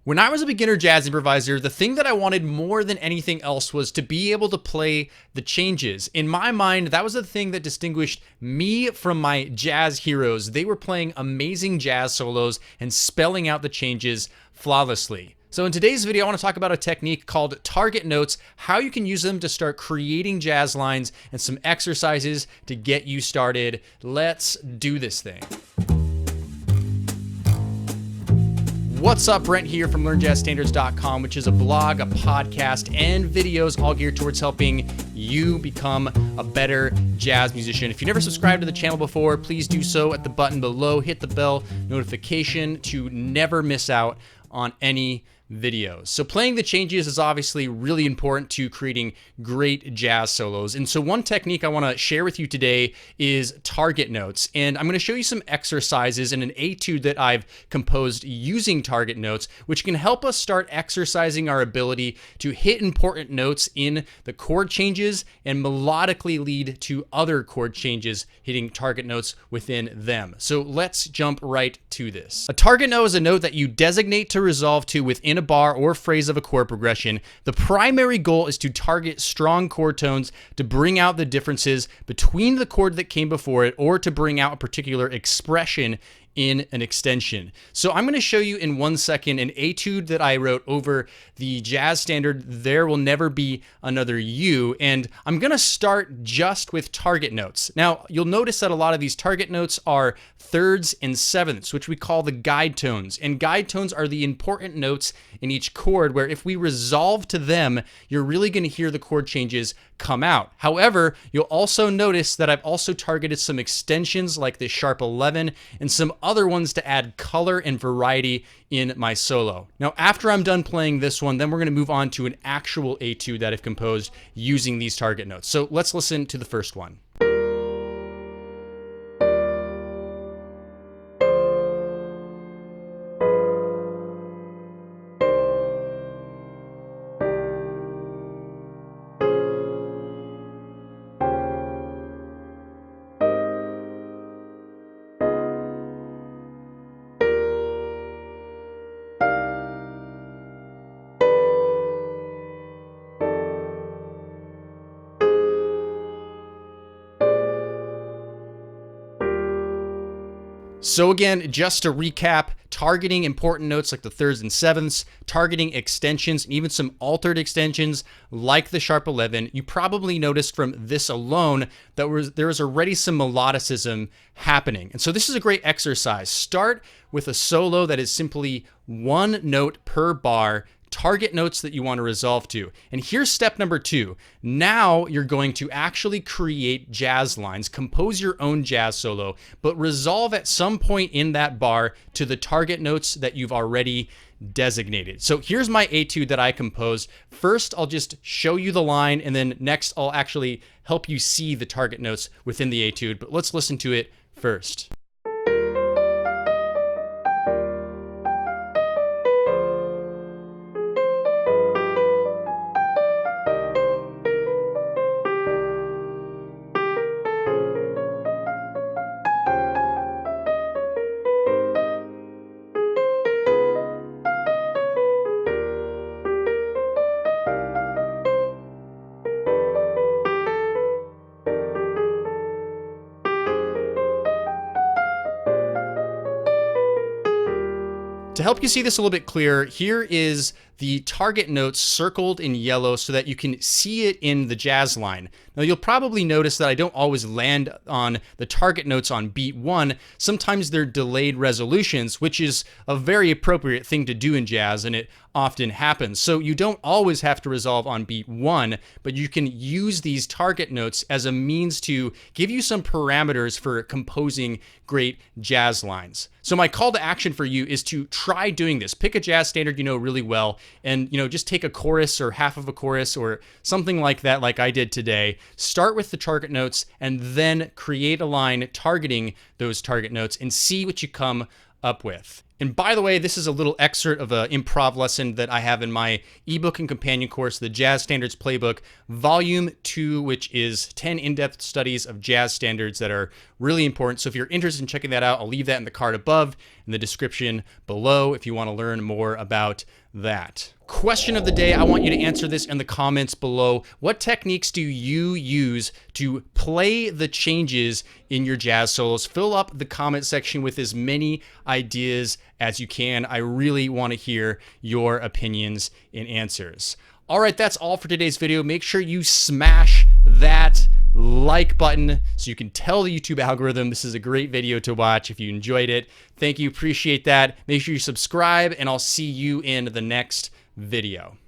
When I was a beginner jazz improviser, the thing that I wanted more than anything else was to be able to play the changes. In my mind, that was the thing that distinguished me from my jazz heroes. They were playing amazing jazz solos and spelling out the changes flawlessly. So in today's video, I want to talk about a technique called target notes, how you can use them to start creating jazz lines, and some exercises to get you started. Let's do this thing. What's up, Brent here from LearnJazzStandards.com, which is a blog, a podcast, and videos all geared towards helping you become a better jazz musician. If you never subscribed to the channel before, please do so at the button below. Hit the bell notification to never miss out on any videos. So playing the changes is obviously really important to creating great jazz solos. And so one technique I want to share with you today is target notes. And I'm going to show you some exercises in an etude that I've composed using target notes, which can help us start exercising our ability to hit important notes in the chord changes and melodically lead to other chord changes hitting target notes within them. So let's jump right to this. A target note is a note that you designate to resolve to within a bar or phrase of a chord progression. The primary goal is to target strong chord tones to bring out the differences between the chord that came before it, or to bring out a particular expression in an extension. So I'm going to show you in 1 second an etude that I wrote over the jazz standard There Will Never Be Another You, and I'm going to start just with target notes. Now, you'll notice that a lot of these target notes are thirds and sevenths, which we call the guide tones. And guide tones are the important notes in each chord where if we resolve to them, you're really going to hear the chord changes come out. However, you'll also notice that I've also targeted some extensions like the sharp 11 and some other ones to add color and variety in my solo. Now, after I'm done playing this one, then we're going to move on to an actual etude that I've composed using these target notes. So let's listen to the first one. So again, just to recap, targeting important notes like the thirds and sevenths, targeting extensions, and even some altered extensions like the sharp 11. You probably noticed from this alone that there was already some melodicism happening. And so this is a great exercise. Start with a solo that is simply one note per bar, target notes that you want to resolve to. And here's step number 2. Now you're going to actually create jazz lines, compose your own jazz solo, but resolve at some point in that bar to the target notes that you've already designated. So here's my etude that I composed. First, I'll just show you the line, and then next I'll actually help you see the target notes within the etude, but let's listen to it first. To help you see this a little bit clearer, here is the target notes circled in yellow so that you can see it in the jazz line. Now you'll probably notice that I don't always land on the target notes on beat 1. Sometimes they're delayed resolutions, which is a very appropriate thing to do in jazz, and it often happens. So you don't always have to resolve on beat 1, but you can use these target notes as a means to give you some parameters for composing great jazz lines. So my call to action for you is to try doing this. Pick a jazz standard you know really well, and just take a chorus or half of a chorus or something like that, like I did today. Start with the target notes and then create a line targeting those target notes and see what you come up with. And by the way, this is a little excerpt of an improv lesson that I have in my ebook and companion course, the Jazz Standards Playbook, Volume 2, which is 10 in-depth studies of jazz standards that are really important. So if you're interested in checking that out, I'll leave that in the card above, in the description below if you want to learn more about that. Question of the day, I want you to answer this in the comments below. What techniques do you use to play the changes in your jazz solos? Fill up the comment section with as many ideas as you can. I really want to hear your opinions and answers. All right, that's all for today's video. Make sure you smash that like button so you can tell the YouTube algorithm this is a great video to watch if you enjoyed it. Thank you, appreciate that. Make sure you subscribe, and I'll see you in the next video.